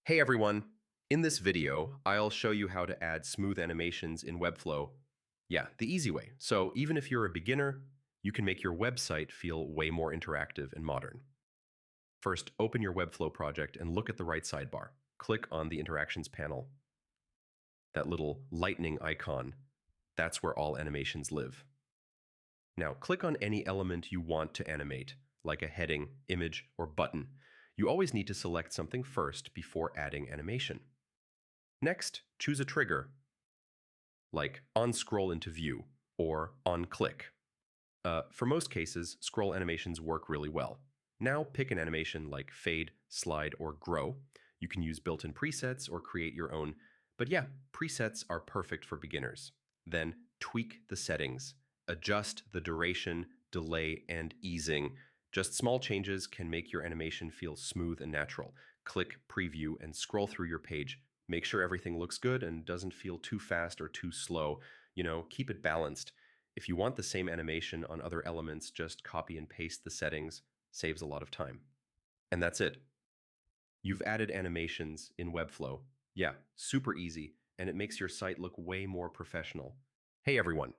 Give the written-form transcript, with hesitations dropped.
Hey everyone! In this video, I'll show you how to add smooth animations in Webflow. Yeah, the easy way. So even if you're a beginner, you can make your website feel way more interactive and modern. First, open your Webflow project and look at the right sidebar. Click on the Interactions panel, that little lightning icon. That's where all animations live. Now, click on any element you want to animate, like a heading, image, or button. You always need to select something first before adding animation. Next, choose a trigger, like on scroll into view or on click. For most cases, scroll animations work really well. Now pick an animation like fade, slide, or grow. You can use built-in presets or create your own, but yeah, presets are perfect for beginners. Then tweak the settings, adjust the duration, delay, and easing. Just small changes can make your animation feel smooth and natural. Click preview and scroll through your page. Make sure everything looks good and doesn't feel too fast or too slow. Keep it balanced. If you want the same animation on other elements, just copy and paste the settings, saves a lot of time. And that's it. You've added animations in Webflow. Yeah, super easy, and it makes your site look way more professional. Hey everyone,